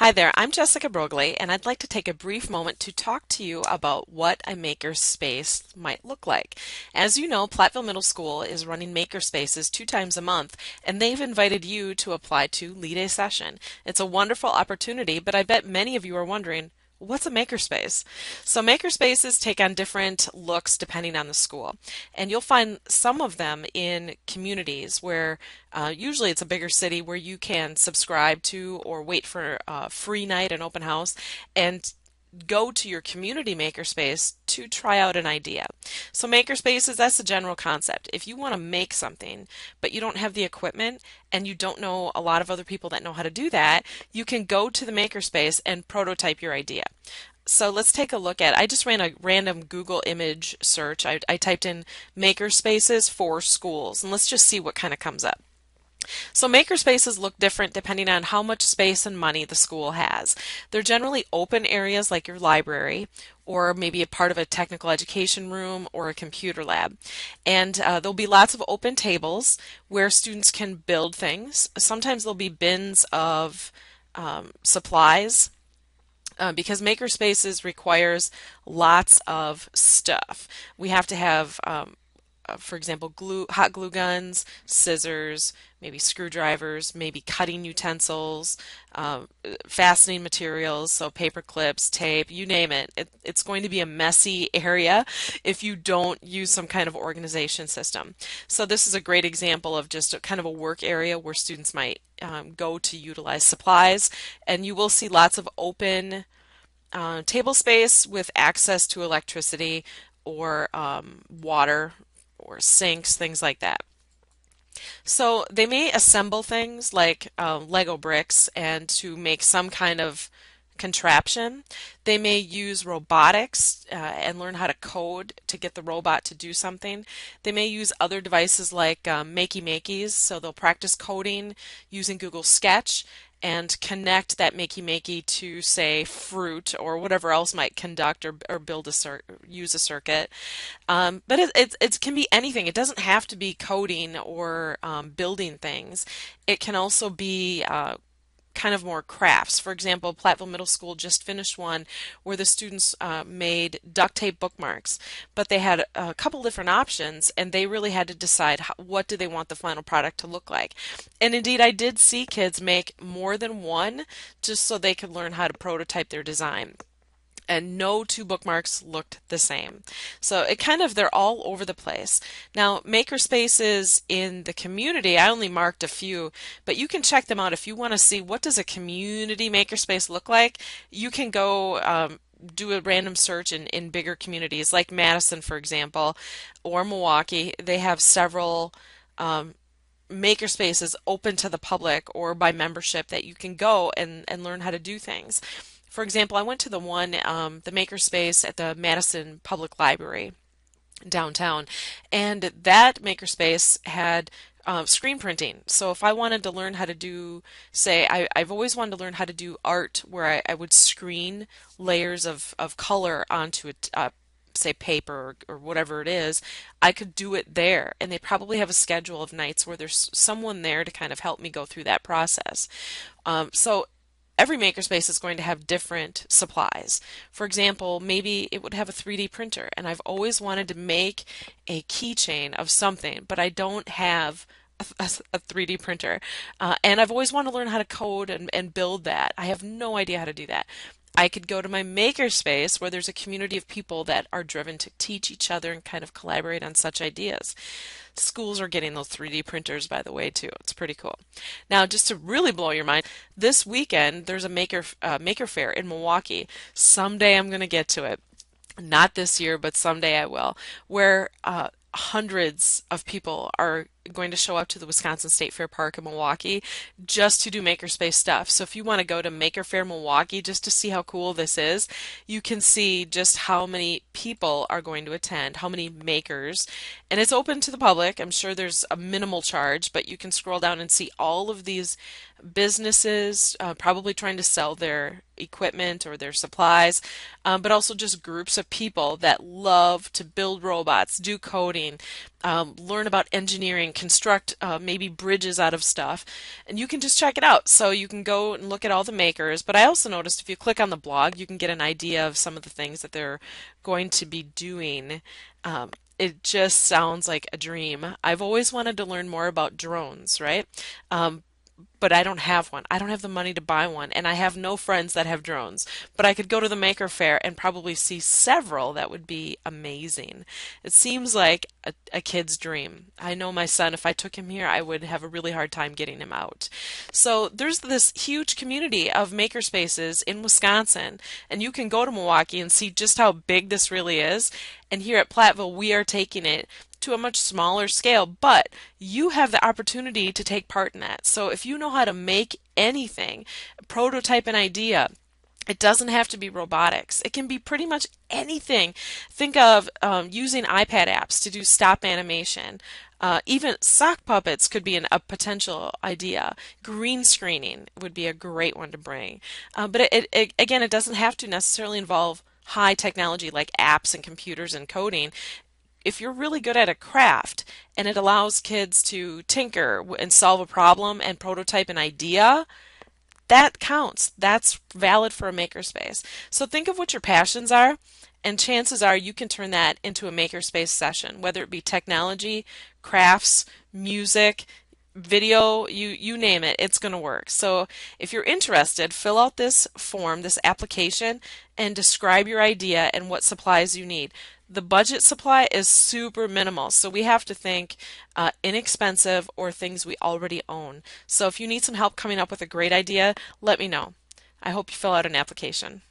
Hi there, I'm Jessica Brogley, and I'd like to take a brief moment to talk to you about what a makerspace might look like. As you know, Platteville Middle School is running makerspaces 2 times a month, and they've invited you to apply to lead a session. It's a wonderful opportunity, but I bet many of you are wondering, what's a makerspace? So makerspaces take on different looks depending on the school, and you'll find some of them in communities where usually it's a bigger city where you can subscribe to or wait for a free night, an open house, and go to your community makerspace to try out an idea. So makerspaces, that's the general concept. If you want to make something, but you don't have the equipment and you don't know a lot of other people that know how to do that, you can go to the makerspace and prototype your idea. So let's take a look at, I just ran a random Google image search. I typed in makerspaces for schools, and let's just see what kind of comes up. So makerspaces look different depending on how much space and money the school has. They're generally open areas like your library or maybe a part of a technical education room or a computer lab. And there'll be lots of open tables where students can build things. Sometimes there'll be bins of supplies because makerspaces requires lots of stuff. We have to have for example, hot glue guns, scissors, maybe screwdrivers, maybe cutting utensils, fastening materials, so paper clips, tape, you name it. It's going to be a messy area if you don't use some kind of organization system. So this is a great example of just a kind of a work area where students might go to utilize supplies, and you will see lots of open table space with access to electricity or water or sinks, things like that. So they may assemble things like Lego bricks and to make some kind of contraption. They may use robotics and learn how to code to get the robot to do something. They may use other devices like Makey-Makeys, so they'll practice coding using Google Sketch and connect that Makey-Makey to, say, Fruit or whatever else might conduct or build use a circuit. But it can be anything. It doesn't have to be coding or building things. It can also be kind of more crafts. For example, Platteville Middle School just finished one where the students made duct tape bookmarks, but they had a couple different options and they really had to decide what do they want the final product to look like. And indeed, I did see kids make more than one just so they could learn how to prototype their design, and no two bookmarks looked the same. So they're all over the place. Now, makerspaces in the community, I only marked a few, but you can check them out if you want to see what does a community makerspace look like. You can go do a random search in bigger communities like Madison, for example, or Milwaukee. They have several makerspaces open to the public or by membership that you can go and learn how to do things. For example, I went to the makerspace at the Madison Public Library downtown, and that makerspace had screen printing. So if I wanted to learn how to do, say, I've always wanted to learn how to do art where I would screen layers of color onto say paper or whatever it is, I could do it there. And they probably have a schedule of nights where there's someone there to kind of help me go through that process. So every makerspace is going to have different supplies. For example, maybe it would have a 3D printer, and I've always wanted to make a keychain of something, but I don't have a 3D printer. And I've always wanted to learn how to code and build that. I have no idea how to do that. I could go to my makerspace where there's a community of people that are driven to teach each other and kind of collaborate on such ideas. Schools are getting those 3D printers, by the way, too. It's pretty cool. Now, just to really blow your mind, this weekend there's a maker fair in Milwaukee. Someday I'm going to get to it. Not this year, but someday I will, where hundreds of people are going to show up to the Wisconsin State Fair Park in Milwaukee just to do makerspace stuff. So if you want to go to Maker Fair Milwaukee just to see how cool this is, you can see just how many people are going to attend, how many makers, and it's open to the public. I'm sure there's a minimal charge, but you can scroll down and see all of these businesses probably trying to sell their equipment or their supplies, but also just groups of people that love to build robots, do coding, learn about engineering, and construct maybe bridges out of stuff. And you can just check it out. So you can go and look at all the makers. But I also noticed if you click on the blog, you can get an idea of some of the things that they're going to be doing. It just sounds like a dream. I've always wanted to learn more about drones, right? But I don't have one. I don't have the money to buy one, and I have no friends that have drones. But I could go to the Maker Faire and probably see several that would be amazing. It seems like a kid's dream. I know my son, if I took him here, I would have a really hard time getting him out. So there's this huge community of makerspaces in Wisconsin, and you can go to Milwaukee and see just how big this really is. And here at Platteville, we are taking it to a much smaller scale, but you have the opportunity to take part in that. So if you know how to make anything, prototype an idea, it doesn't have to be robotics. It can be pretty much anything. Think of using iPad apps to do stop animation. Even sock puppets could be a potential idea. Green screening would be a great one to bring. But again, it doesn't have to necessarily involve high technology like apps and computers and coding. If you're really good at a craft and it allows kids to tinker and solve a problem and prototype an idea, that counts. That's valid for a makerspace. So think of what your passions are, and chances are you can turn that into a makerspace session, whether it be technology, crafts, music, video, you name it, it's going to work. So if you're interested, fill out this form, this application, and describe your idea and what supplies you need. The budget supply is super minimal, so we have to think inexpensive or things we already own. So if you need some help coming up with a great idea, let me know. I hope you fill out an application.